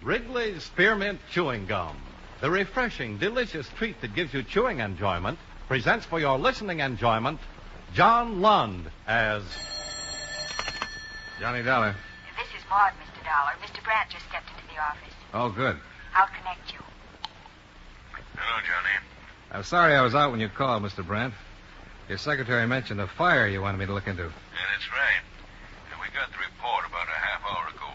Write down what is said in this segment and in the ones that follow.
Wrigley's Spearmint Chewing Gum, the refreshing, delicious treat that gives you chewing enjoyment, presents for your listening enjoyment John Lund as Johnny Dollar. This is Maud, Mr. Dollar. Mr. Grant just stepped into the office. Oh, good. I'll connect you. Hello, Johnny. I'm sorry I was out when you called, Mr. Brandt. Your secretary mentioned a fire you wanted me to look into. Yeah, that's right. We got the report about a half hour ago.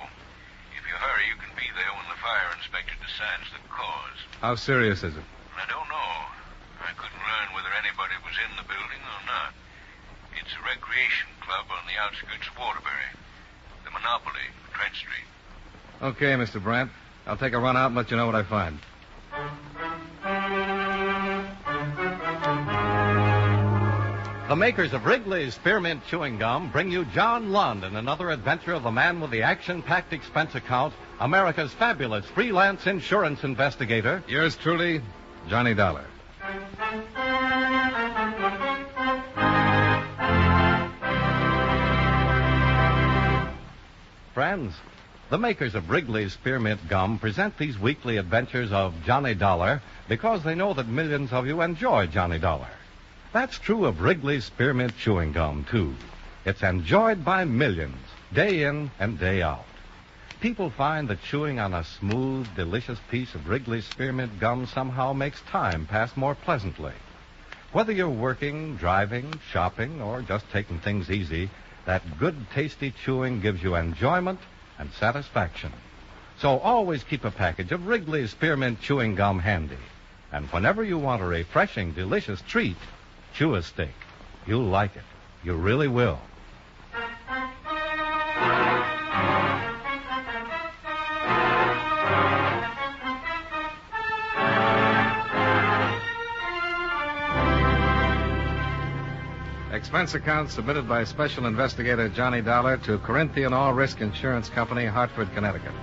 If you hurry, you can be there when the fire inspector decides the cause. How serious is it? I don't know. I couldn't learn whether anybody was in the building or not. It's a recreation club on the outskirts of Waterbury. The Monopoly, Trent Street. Okay, Mr. Brandt. I'll take a run out and let you know what I find. the makers of Wrigley's Spearmint Chewing Gum bring you John Lund in another adventure of the man with the action-packed expense account, America's fabulous freelance insurance investigator. Yours truly, Johnny Dollar. Friends, the makers of Wrigley's Spearmint Gum present these weekly adventures of Johnny Dollar because they know that millions of you enjoy Johnny Dollar. That's true of Wrigley's Spearmint Chewing Gum, too. It's enjoyed by millions, day in and day out. People find that chewing on a smooth, delicious piece of Wrigley's Spearmint Gum somehow makes time pass more pleasantly. Whether you're working, driving, shopping, or just taking things easy, that good, tasty chewing gives you enjoyment and satisfaction. So always keep a package of Wrigley's Spearmint Chewing Gum handy. And whenever you want a refreshing, delicious treat, chew a stick. You'll like it. You really will. Expense account submitted by Special Investigator Johnny Dollar to Corinthian All-Risk Insurance Company, Hartford, Connecticut.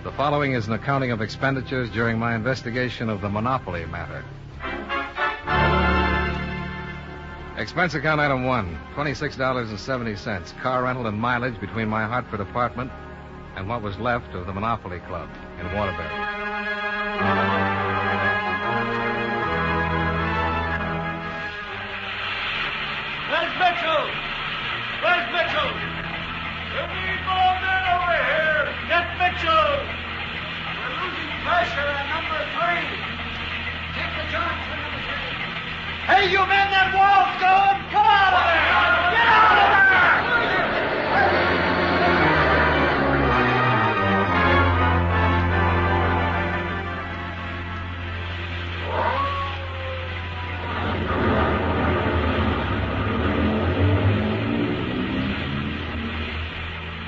The following is an accounting of expenditures during my investigation of the Monopoly matter. Expense account item 1, $26.70, car rental and mileage between my Hartford apartment and what was left of the Monopoly Club in Waterbury. Where's Mitchell? Where's Mitchell? We need more men over here. Get Mitchell. We're losing pressure at number 3. Take the charge for number 3. Hey, you men, that wall's going. Come out of there. Get out of there.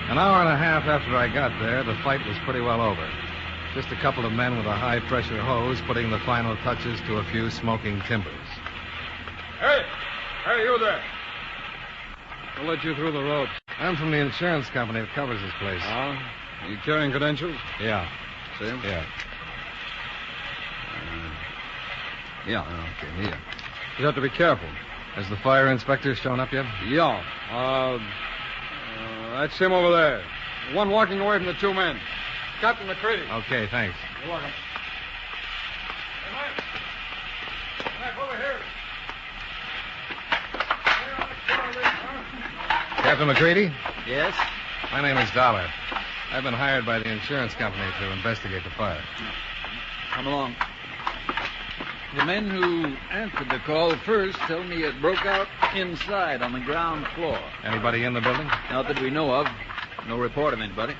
An hour and a half after I got there, the fight was pretty well over. Just a couple of men with a high-pressure hose putting the final touches to a few smoking timbers. Hey, you there. We'll let you through the ropes. I'm from the insurance company that covers this place. Oh? You carrying credentials? Yeah. See? Yeah. Yeah, okay, here. You have to be careful. Has the fire inspector shown up yet? Yeah. That's him over there. The one walking away from the 2 men. Captain McCready. Okay, thanks. You're welcome. Hey, Mike. Mike, over here. Captain McCready? Yes? My name is Dollar. I've been hired by the insurance company to investigate the fire. Come along. The men who answered the call first tell me it broke out inside on the ground floor. Anybody in the building? Not that we know of. No report of anybody.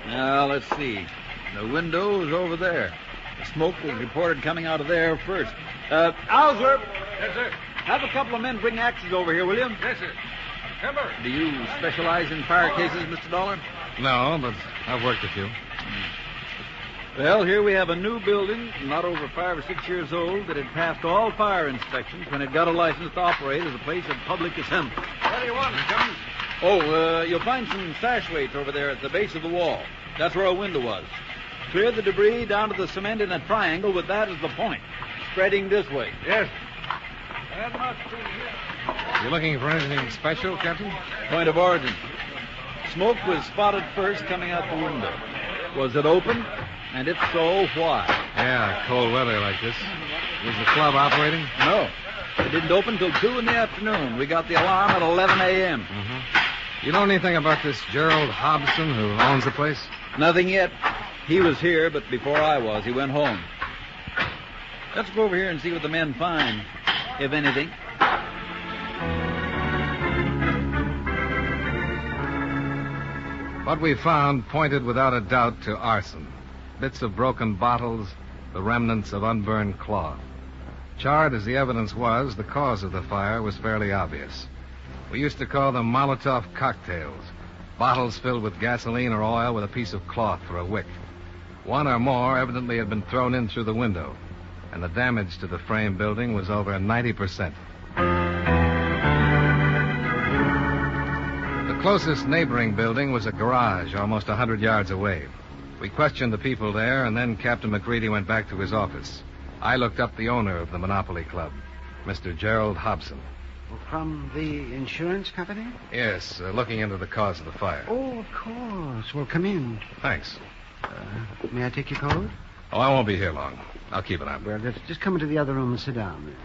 Now, let's see. The window is over there. The smoke was reported coming out of there first. Hauser! Yes, sir. Have a couple of men bring axes over here, will you? Yes, sir. Timber. Do you specialize in fire cases, Mr. Dollar? No, but I've worked a few. Well, here we have a new building, not over 5 or 6 years old, that had passed all fire inspections when it got a license to operate as a place of public assembly. What do you want, Captain? Oh, you'll find some sash weights over there at the base of the wall. That's where a window was. Clear the debris down to the cement in a triangle with that as the point. Spreading this way. Yes. That must be here. You looking for anything special, Captain? Point of origin. Smoke was spotted first coming out the window. Was it open? And if so, why? Yeah, cold weather like this. Was the club operating? No. It didn't open till 2 in the afternoon. We got the alarm at 11 a.m. You know anything about this Gerald Hobson who owns the place? Nothing yet. He was here, but before I was, he went home. Let's go over here and see what the men find, if anything. What we found pointed without a doubt to arson. Bits of broken bottles, the remnants of unburned cloth. Charred as the evidence was, the cause of the fire was fairly obvious. We used to call them Molotov cocktails, bottles filled with gasoline or oil with a piece of cloth for a wick. One or more evidently had been thrown in through the window, and the damage to the frame building was over 90%. The closest neighboring building was a garage almost 100 yards away. We questioned the people there, and then Captain McCready went back to his office. I looked up the owner of the Monopoly Club, Mr. Gerald Hobson. From the insurance company? Yes, looking into the cause of the fire. Oh, of course. Well, come in. Thanks. May I take your coat? Oh, I won't be here long. I'll keep it on. Well, just come into the other room and sit down.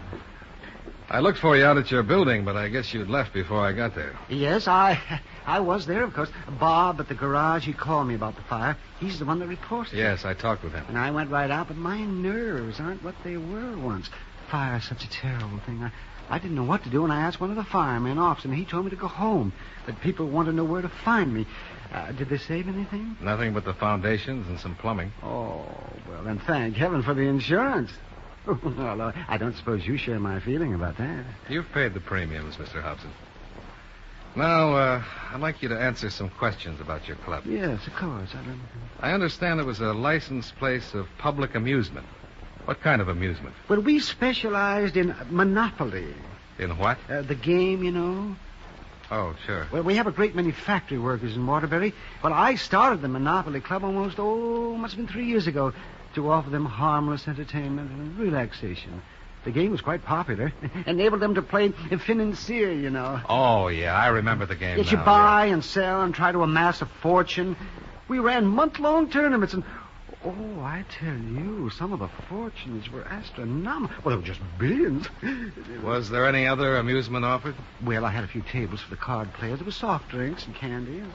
I looked for you out at your building, but I guess you'd left before I got there. Yes, I was there, of course. Bob at the garage, he called me about the fire. He's the one that reported it. Yes, I talked with him. And I went right out, but my nerves aren't what they were once. Fire's such a terrible thing. I didn't know what to do, and I asked one of the firemen off, and he told me to go home, that people want to know where to find me. Did they save anything? Nothing but the foundations and some plumbing. Oh, well, then thank heaven for the insurance. Well, I don't suppose you share my feeling about that. You've paid the premiums, Mr. Hobson. Now, I'd like you to answer some questions about your club. Yes, of course. I understand it was a licensed place of public amusement. What kind of amusement? Well, we specialized in Monopoly. In what? The game, you know. Oh, sure. Well, we have a great many factory workers in Waterbury. Well, I started the Monopoly Club must have been 3 years ago, to offer them harmless entertainment and relaxation. The game was quite popular. Enabled them to play financier, you know. Oh, yeah, I remember the game. Yes, you buy and sell and try to amass a fortune. We ran month-long tournaments, and I tell you, some of the fortunes were astronomical. Well, they were just billions. Was there any other amusement offered? Well, I had a few tables for the card players. There was soft drinks and candies.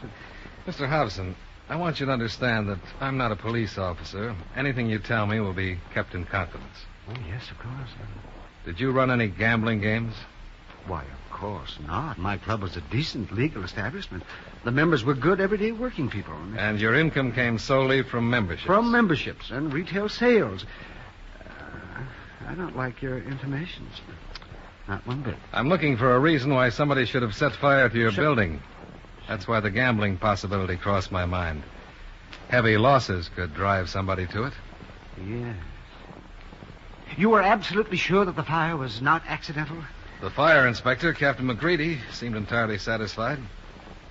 Mr. Hobson, I want you to understand that I'm not a police officer. Anything you tell me will be kept in confidence. Oh, yes, of course. Did you run any gambling games? Why, of course not. My club was a decent legal establishment. The members were good, everyday working people. And your income came solely from memberships? From memberships and retail sales. I don't like your intimations. Not one bit. I'm looking for a reason why somebody should have set fire to your building. That's why the gambling possibility crossed my mind. Heavy losses could drive somebody to it. Yes. You were absolutely sure that the fire was not accidental? The fire inspector, Captain McCready, seemed entirely satisfied.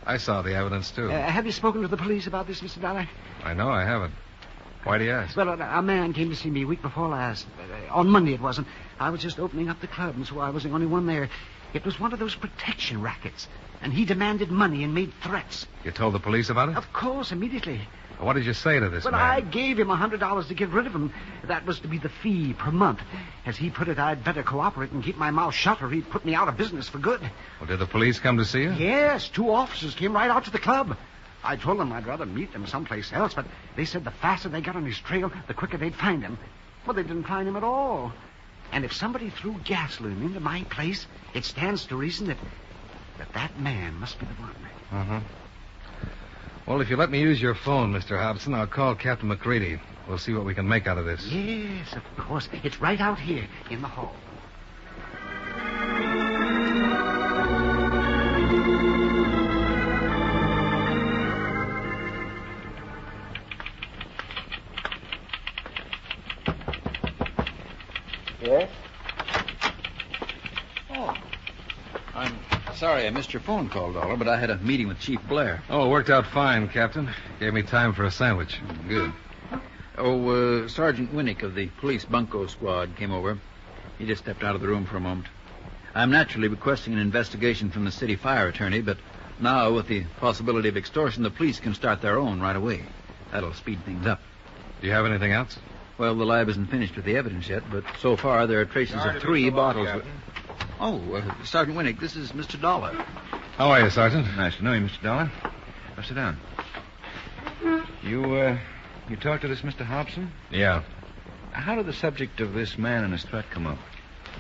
I saw the evidence, too. Have you spoken to the police about this, Mr. Dollar? I know I haven't. Why do you ask? Well, a man came to see me a week before last. On Monday it was, and I was just opening up the club, and so I was the only one there. It was one of those protection rackets, and he demanded money and made threats. You told the police about it? Of course, immediately. What did you say to this man? Well, I gave him $100 to get rid of him. That was to be the fee per month. As he put it, I'd better cooperate and keep my mouth shut, or he'd put me out of business for good. Well, did the police come to see you? Yes, 2 officers came right out to the club. I told them I'd rather meet them someplace else, but they said the faster they got on his trail, the quicker they'd find him. Well, they didn't find him at all. And if somebody threw gasoline into my place, it stands to reason that man must be the one. Uh-huh. Well, if you let me use your phone, Mr. Hobson, I'll call Captain McCready. We'll see what we can make out of this. Yes, of course. It's right out here in the hall. Yes? Oh. I'm sorry I missed your phone call, Dollar, but I had a meeting with Chief Blair. Oh, it worked out fine, Captain. Gave me time for a sandwich. Good. Sergeant Winnick of the police bunco squad came over. He just stepped out of the room for a moment. I'm naturally requesting an investigation from the city fire attorney, but now with the possibility of extortion, the police can start their own right away. That'll speed things up. Do you have anything else? Well, the lab isn't finished with the evidence yet, but so far there are traces of 3 bottles. Sergeant Winnick, this is Mr. Dollar. How are you, Sergeant? Nice to know you, Mr. Dollar. Now, sit down. You talked to this Mr. Hobson? Yeah. How did the subject of this man and his threat come up?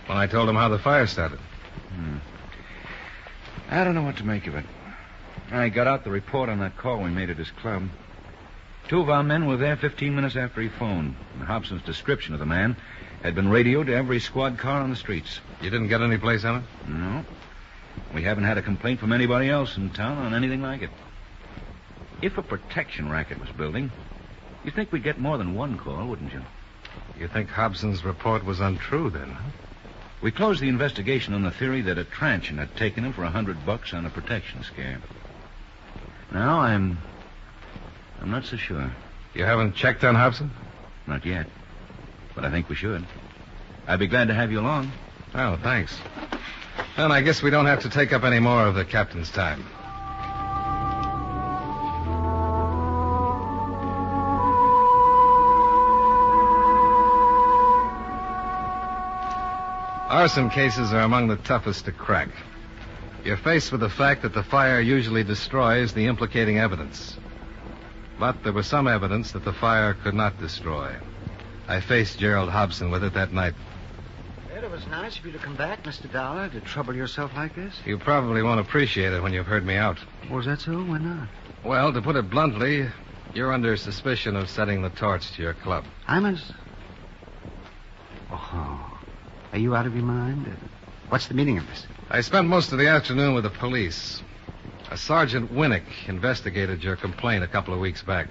When I told him how the fire started. I don't know what to make of it. I got out the report on that call we made at his club. 2 of our men were there 15 minutes after he phoned. And Hobson's description of the man had been radioed to every squad car on the streets. You didn't get any place on it? No. We haven't had a complaint from anybody else in town on anything like it. If a protection racket was building, you'd think we'd get more than 1 call, wouldn't you? You think Hobson's report was untrue, then, huh? We closed the investigation on the theory that a Transian had taken him for $100 on a protection scare. Now I'm not so sure. You haven't checked on Hobson? Not yet. But I think we should. I'd be glad to have you along. Oh, thanks. Well, I guess we don't have to take up any more of the captain's time. Arson cases are among the toughest to crack. You're faced with the fact that the fire usually destroys the implicating evidence. But there was some evidence that the fire could not destroy. I faced Gerald Hobson with it that night. Well, it was nice of you to come back, Mr. Dollar, to trouble yourself like this. You probably won't appreciate it when you've heard me out. Was that so? Why not? Well, to put it bluntly, you're under suspicion of setting the torch to your club. Oh, are you out of your mind? What's the meaning of this? I spent most of the afternoon with the police. A Sergeant Winnick investigated your complaint a couple of weeks back.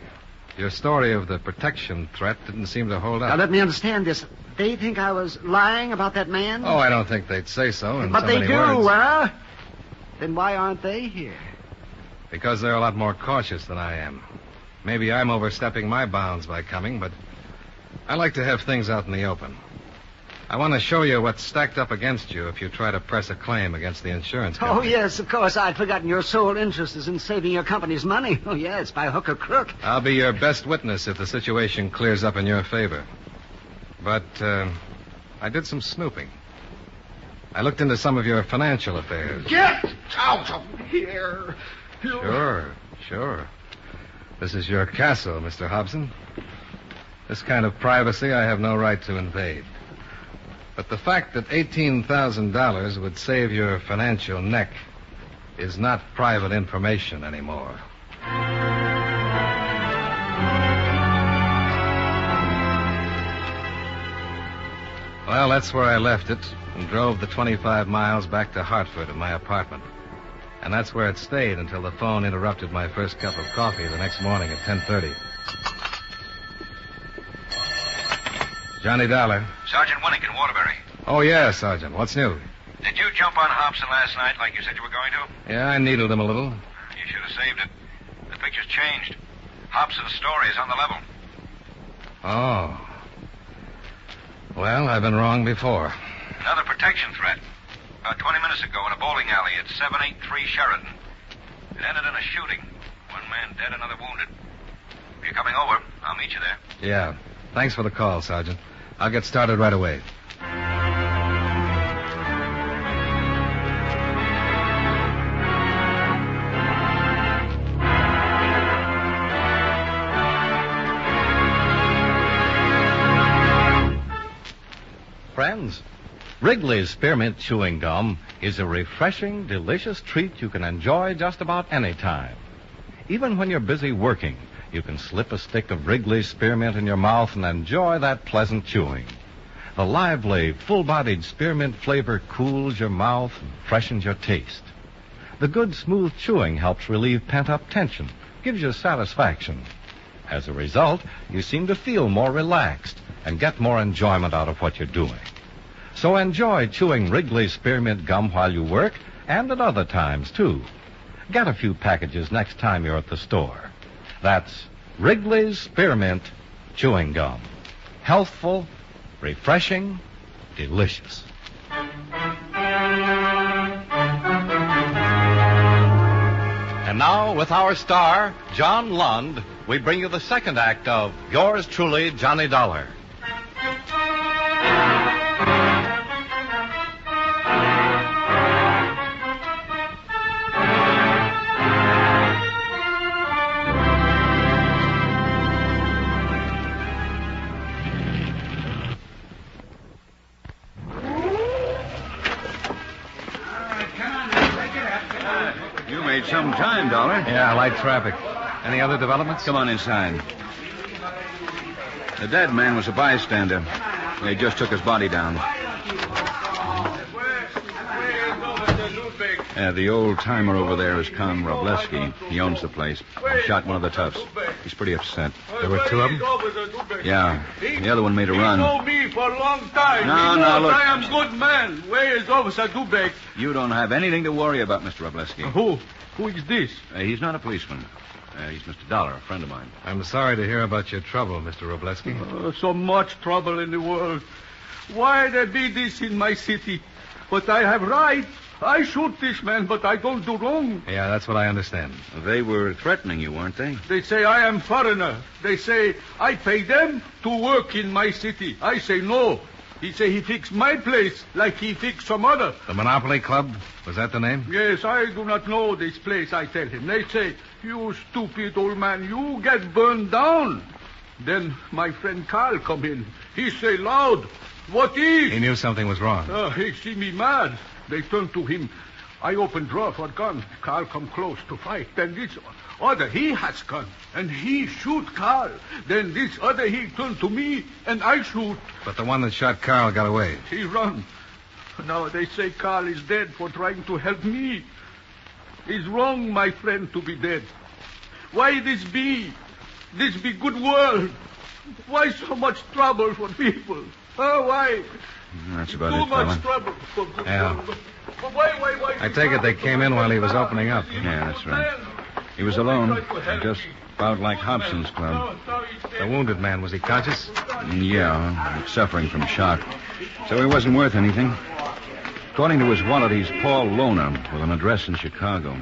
Your story of the protection threat didn't seem to hold up. Now, let me understand this. They think I was lying about that man? Oh, I don't think they'd say so in but so they many do, words. huh? Then why aren't they here? Because they're a lot more cautious than I am. Maybe I'm overstepping my bounds by coming, but I like to have things out in the open. I want to show you what's stacked up against you if you try to press a claim against the insurance company. Oh, yes, of course. I'd forgotten your sole interest is in saving your company's money. Oh, yes, by hook or crook. I'll be your best witness if the situation clears up in your favor. But I did some snooping. I looked into some of your financial affairs. Get out of here! Sure. This is your castle, Mr. Hobson. This kind of privacy I have no right to invade. But the fact that $18,000 would save your financial neck is not private information anymore. Well, that's where I left it and drove the 25 miles back to Hartford to my apartment. And that's where it stayed until the phone interrupted my first cup of coffee the next morning at 10:30. Johnny Dollar. Sergeant Winnick in Waterbury. Oh, yeah, Sergeant. What's new? Did you jump on Hobson last night like you said you were going to? Yeah, I needled him a little. You should have saved it. The picture's changed. Hobson's story is on the level. Oh. Well, I've been wrong before. Another protection threat. About 20 minutes ago in a bowling alley at 783 Sheridan. It ended in a shooting. 1 man dead, another wounded. If you're coming over, I'll meet you there. Yeah. Thanks for the call, Sergeant. I'll get started right away. Friends, Wrigley's Spearmint Chewing Gum is a refreshing, delicious treat you can enjoy just about any time. Even when you're busy working, you can slip a stick of Wrigley's Spearmint in your mouth and enjoy that pleasant chewing. The lively, full-bodied spearmint flavor cools your mouth and freshens your taste. The good, smooth chewing helps relieve pent-up tension, gives you satisfaction. As a result, you seem to feel more relaxed and get more enjoyment out of what you're doing. So enjoy chewing Wrigley's Spearmint Gum while you work and at other times, too. Get a few packages next time you're at the store. That's Wrigley's Spearmint Chewing Gum. Healthful, refreshing, delicious. And now, with our star, John Lund, we bring you the second act of Yours Truly, Johnny Dollar. You made some time, Dollar. Yeah, light traffic. Any other developments? Come on inside. The dead man was a bystander. They just took his body down. The old-timer over there is Con Robleski. He owns the place. He shot one of the toughs. He's pretty upset. There were two of them? Yeah. The other one made a run. He know me for a long time. No, look. I am good man. Where is Officer Dubek? You don't have anything to worry about, Mr. Robleski. Who is this? He's not a policeman. He's Mr. Dollar, a friend of mine. I'm sorry to hear about your trouble, Mr. Robleski. So much trouble in the world. Why there be this in my city? But I have right. I shoot this man, but I don't do wrong. Yeah, that's what I understand. They were threatening you, weren't they? They say I am foreigner. They say I pay them to work in my city. I say no. He say he fix my place like he fix some other. The Monopoly Club? Was that the name? Yes, I do not know this place, I tell him. They say, you stupid old man, you get burned down. Then my friend Carl come in. He say loud, what is? He knew something was wrong. He see me mad. They turn to him. I open drawer for gun. Carl come close to fight. Then this other, he has gun. And he shoot Carl. Then this other, he turn to me, and I shoot. But the one that shot Carl got away. He run. Now they say Carl is dead for trying to help me. It's wrong, my friend, to be dead. Why this be? This be good world. Why so much trouble for people? Why? That's about Too it, fella. much trouble for good Yeah. world. Why I take it they came in while he was opening up. Yeah, that's right. He was alone, just about like Hobson's club. The wounded man, was he conscious? Yeah, suffering from shock. So he wasn't worth anything. According to his wallet, he's Paul Loner, with an address in Chicago.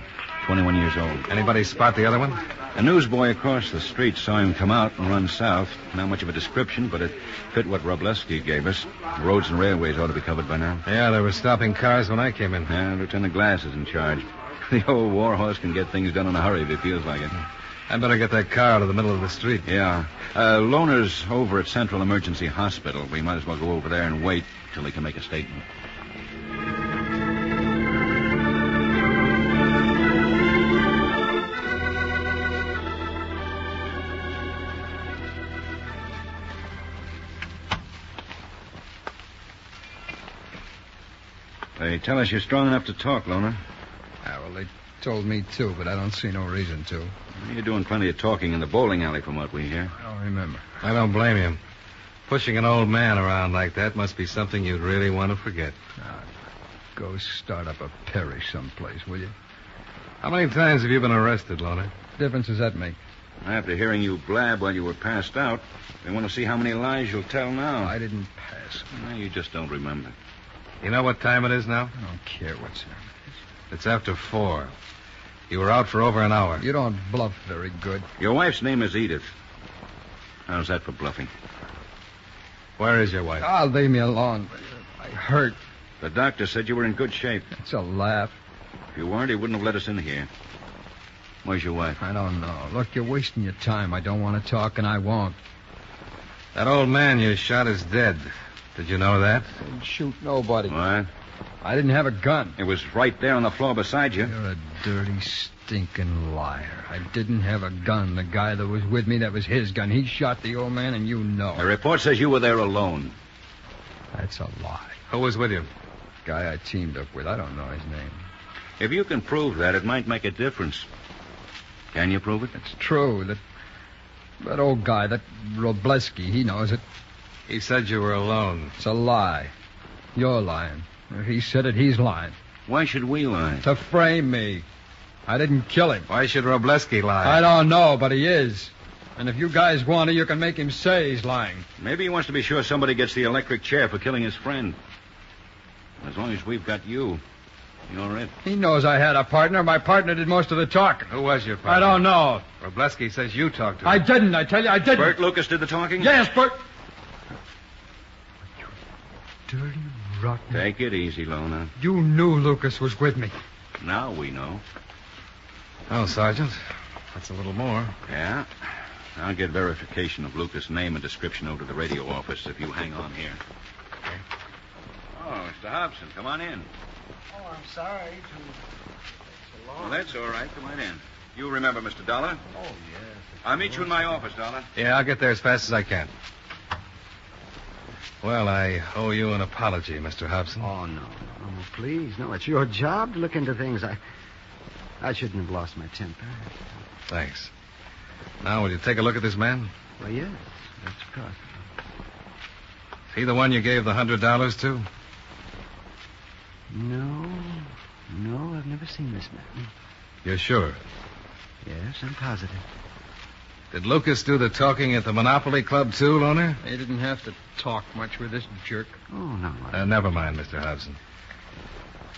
21 years old. Anybody spot the other one? A newsboy across the street saw him come out and run south. Not much of a description, but it fit what Robleski gave us. Roads and railways ought to be covered by now. Yeah, they were stopping cars when I came in. Yeah, Lieutenant Glass is in charge. The old warhorse can get things done in a hurry if he feels like it. I'd better get that car out of the middle of the street. Yeah. Loner's over at Central Emergency Hospital. We might as well go over there and wait till he can make a statement. They tell us you're strong enough to talk, Loner. Well, they told me to, but I don't see no reason to. You're doing plenty of talking in the bowling alley from what we hear. I don't remember. I don't blame you. Pushing an old man around like that must be something you'd really want to forget. Go start up a parish someplace, will you? How many times have you been arrested, Loner? What difference does that make? After hearing you blab while you were passed out, they want to see how many lies you'll tell now. I didn't pass. Well, you just don't remember. You know what time it is now? I don't care what's there. It's after 4. You were out for over an hour. You don't bluff very good. Your wife's name is Edith. How's that for bluffing? Where is your wife? Leave me alone. I hurt. The doctor said you were in good shape. It's a laugh. If you weren't, he wouldn't have let us in here. Where's your wife? I don't know. Look, you're wasting your time. I don't want to talk, and I won't. That old man you shot is dead. Did you know that? I didn't shoot nobody. What? I didn't have a gun. It was right there on the floor beside you. You're a dirty, stinking liar. I didn't have a gun. The guy that was with me, that was his gun. He shot the old man, and you know. The report says you were there alone. That's a lie. Who was with you? Guy I teamed up with. I don't know his name. If you can prove that, it might make a difference. Can you prove it? It's true. That old guy, that Robleski, he knows it. He said you were alone. It's a lie. You're lying. If he said it, he's lying. Why should we lie? To frame me. I didn't kill him. Why should Robleski lie? I don't know, but he is. And if you guys want to, you can make him say he's lying. Maybe he wants to be sure somebody gets the electric chair for killing his friend. As long as we've got you, You all right? He knows I had a partner. My partner did most of the talking. Who was your partner? I don't know. Robleski says you talked to him. I didn't. I tell you, I didn't. Bert Lucas did the talking? Yes, Bert. Dirty, rotten. Take it easy, Lona. You knew Lucas was with me. Now we know. Oh, Sergeant. That's a little more. Yeah? I'll get verification of Lucas' name and description over to the radio office if you hang on here. Okay. Oh, Mr. Hobson, come on in. Oh, I'm sorry to take so long. Well, that's all right. Come on in. You remember Mr. Dollar? Oh, yes. I'll meet you in my office, Dollar. Yeah, I'll get there as fast as I can. Well, I owe you an apology, Mr. Hobson. Oh, no. Oh, please. No, it's your job to look into things. I shouldn't have lost my temper. Thanks. Now, will you take a look at this man? Well, yes. That's possible. Is he the one you gave the $100 to? No, I've never seen this man. You're sure? Yes, I'm positive. Did Lucas do the talking at the Monopoly Club, too, Loner? They didn't have to talk much with this jerk. Oh, no. Never mind, Mr. Hobson.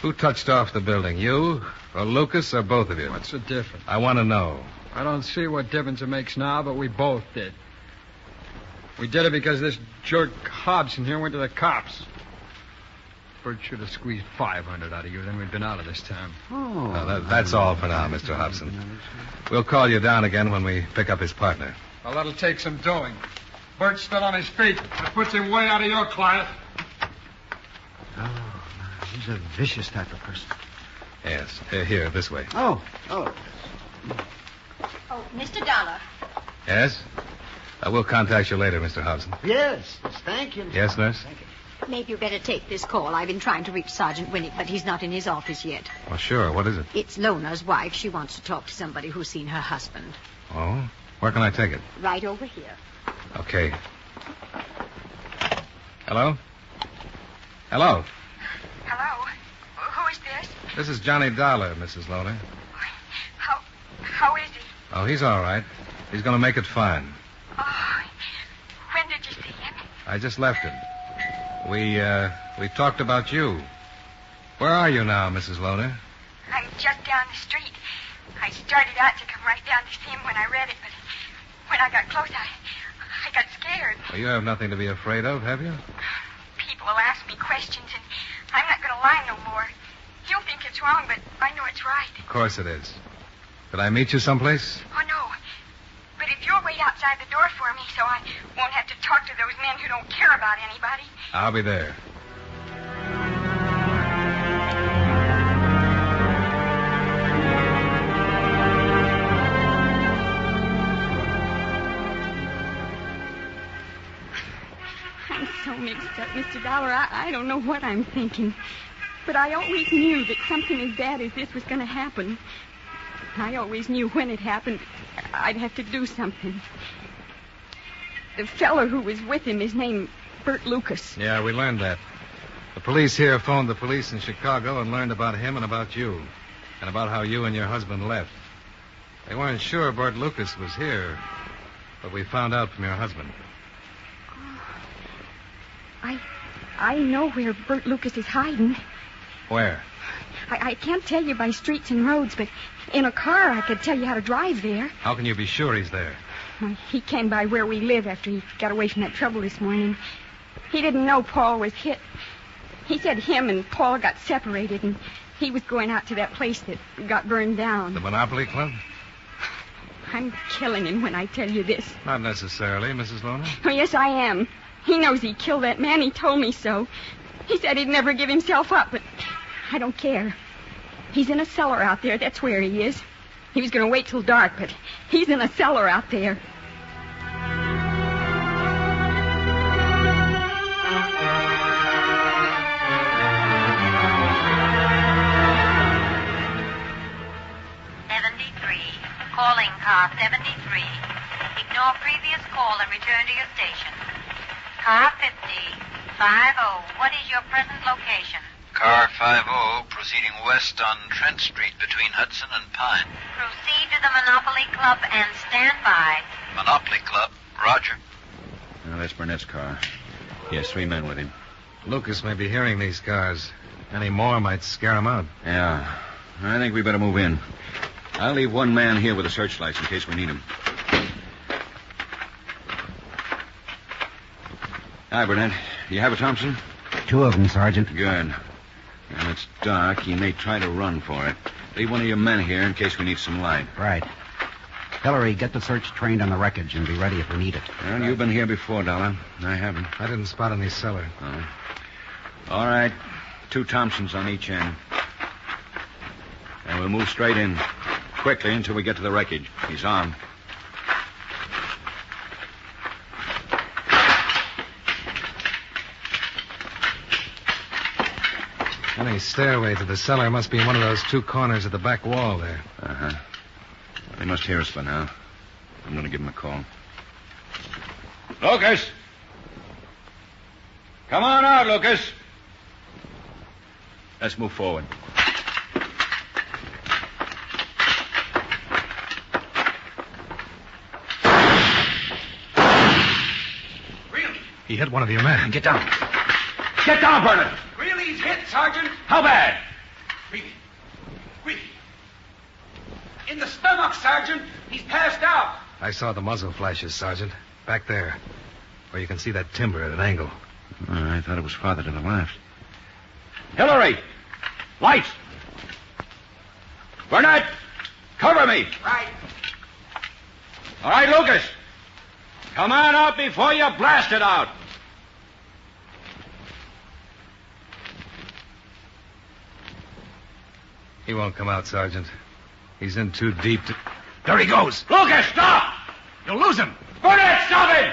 Who touched off the building, you or Lucas or both of you? What's the difference? I want to know. I don't see what difference it makes now, but we both did. We did it because this jerk Hobson here went to the cops. Bert should have squeezed $500 out of you, then we'd been out of this town. That's all for now, Mr. Hobson. We'll call you down again when we pick up his partner. Well, that'll take some doing. Bert's still on his feet. That puts him way out of your client. Oh, he's a vicious type of person. Yes. Here, this way. Oh. Oh, Mr. Dollar. Yes? We'll contact you later, Mr. Hobson. Yes, thank you. Yes, nurse? Thank you. Maybe you better take this call. I've been trying to reach Sergeant Winnick, but he's not in his office yet. Oh, sure. What is it? It's Lona's wife. She wants to talk to somebody who's seen her husband. Oh? Where can I take it? Right over here. Okay. Hello? Hello? Hello? Who is this? This is Johnny Dollar, Mrs. Lona. How is he? Oh, he's all right. He's going to make it fine. Oh, when did you see him? I just left him. We talked about you. Where are you now, Mrs. Lona? I'm just down the street. I started out to come right down to see him when I read it, but when I got close, I got scared. Well, you have nothing to be afraid of, have you? People will ask me questions, and I'm not going to lie no more. You'll think it's wrong, but I know it's right. Of course it is. Could I meet you someplace? Oh, no. But if you'll wait outside the door for me so I won't have to talk to those men who don't care about anybody. I'll be there. I'm so mixed up, Mr. Dollar. I don't know what I'm thinking. But I always knew that something as bad as this was going to happen. I always knew when it happened, I'd have to do something. The fellow who was with him is named Bert Lucas. Yeah, we learned that. The police here phoned the police in Chicago and learned about him and about you. And about how you and your husband left. They weren't sure Bert Lucas was here, but we found out from your husband. I know where Bert Lucas is hiding. Where? I can't tell you by streets and roads, but in a car I could tell you how to drive there. How can you be sure he's there? He came by where we live after he got away from that trouble this morning. He didn't know Paul was hit. He said him and Paul got separated, and he was going out to that place that got burned down. The Monopoly Club? I'm killing him when I tell you this. Not necessarily, Mrs. Lona. Oh, yes, I am. He knows he killed that man. He told me so. He said he'd never give himself up, but I don't care. He's in a cellar out there. That's where he is. He was going to wait till dark, but he's in a cellar out there. Calling car 73. Ignore previous call and return to your station. Car 50. What is your present location? Car 50 proceeding west on Trent Street between Hudson and Pine. Proceed to the Monopoly Club and stand by. Monopoly Club. Roger. Now, that's Burnett's car. He has 3 men with him. Lucas may be hearing these cars. Any more might scare him out. Yeah. I think we better move in. I'll leave one man here with the searchlights in case we need him. Hi, Burnett. You have a Thompson? 2 of them, Sergeant. Good. Well, it's dark. You may try to run for it. Leave one of your men here in case we need some light. Right. Hillary, get the search trained on the wreckage and be ready if we need it. Well, you've been here before, Dollar. I haven't. I didn't spot any cellar. Oh. All right. 2 Thompsons on each end. And we'll move straight in. Quickly until we get to the wreckage. He's armed. Any stairway to the cellar must be in one of those 2 corners of the back wall there. Uh-huh. They must hear us by now. I'm going to give them a call. Lucas! Come on out, Lucas. Let's move forward. Really? He hit one of your men. Get down. Get down, Burnett. Really, he's hit, Sergeant. How bad? Really. In the stomach, Sergeant. He's passed out. I saw the muzzle flashes, Sergeant. Back there. Where you can see that timber at an angle. Oh, I thought it was farther to the left. Hillary! Lights! Burnett! Cover me! Right. All right, Lucas. Come on out before you blast it out. He won't come out, Sergeant. He's in too deep to... There he goes. Lucas, stop! You'll lose him. Burnett, stop him!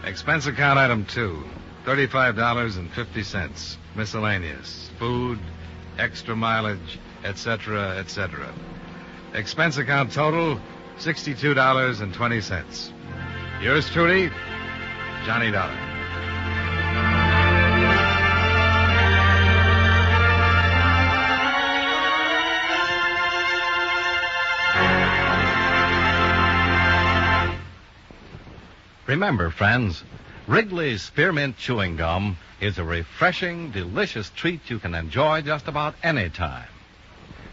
Expense account item 2. $35.50. Miscellaneous. Food, extra mileage, etc., etc. Expense account total, $62.20. Yours truly, Johnny Dollar. Remember, friends, Wrigley's Spearmint Chewing Gum is a refreshing, delicious treat you can enjoy just about any time.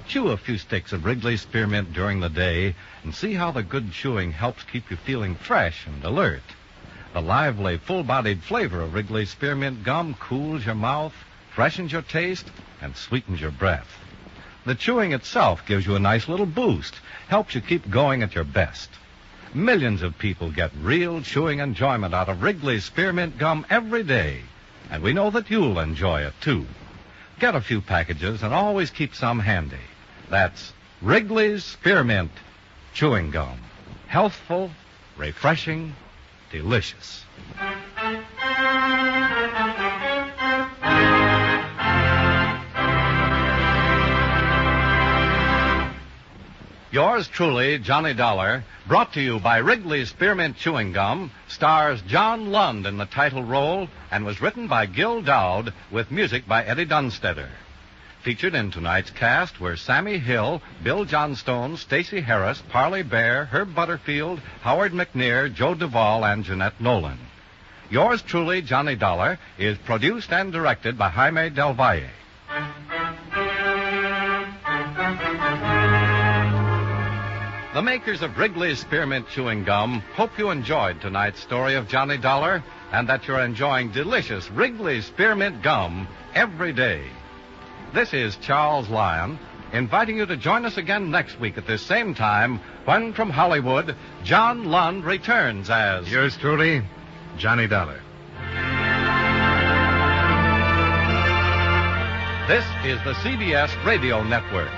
Chew a few sticks of Wrigley's Spearmint during the day and see how the good chewing helps keep you feeling fresh and alert. The lively, full-bodied flavor of Wrigley's Spearmint Gum cools your mouth, freshens your taste, and sweetens your breath. The chewing itself gives you a nice little boost, helps you keep going at your best. Millions of people get real chewing enjoyment out of Wrigley's Spearmint Gum every day, and we know that you'll enjoy it, too. Get a few packages and always keep some handy. That's Wrigley's Spearmint Chewing Gum. Healthful, refreshing, delicious. Yours truly, Johnny Dollar, brought to you by Wrigley's Spearmint Chewing Gum, stars John Lund in the title role and was written by Gil Dowd with music by Eddie Dunstetter. Featured in tonight's cast were Sammy Hill, Bill Johnstone, Stacey Harris, Parley Bear, Herb Butterfield, Howard McNear, Joe Duvall, and Jeanette Nolan. Yours truly, Johnny Dollar, is produced and directed by Jaime Del Valle. The makers of Wrigley's Spearmint Chewing Gum hope you enjoyed tonight's story of Johnny Dollar and that you're enjoying delicious Wrigley's Spearmint Gum every day. This is Charles Lyon, inviting you to join us again next week at this same time when, from Hollywood, John Lund returns as... Yours truly, Johnny Dollar. This is the CBS Radio Network.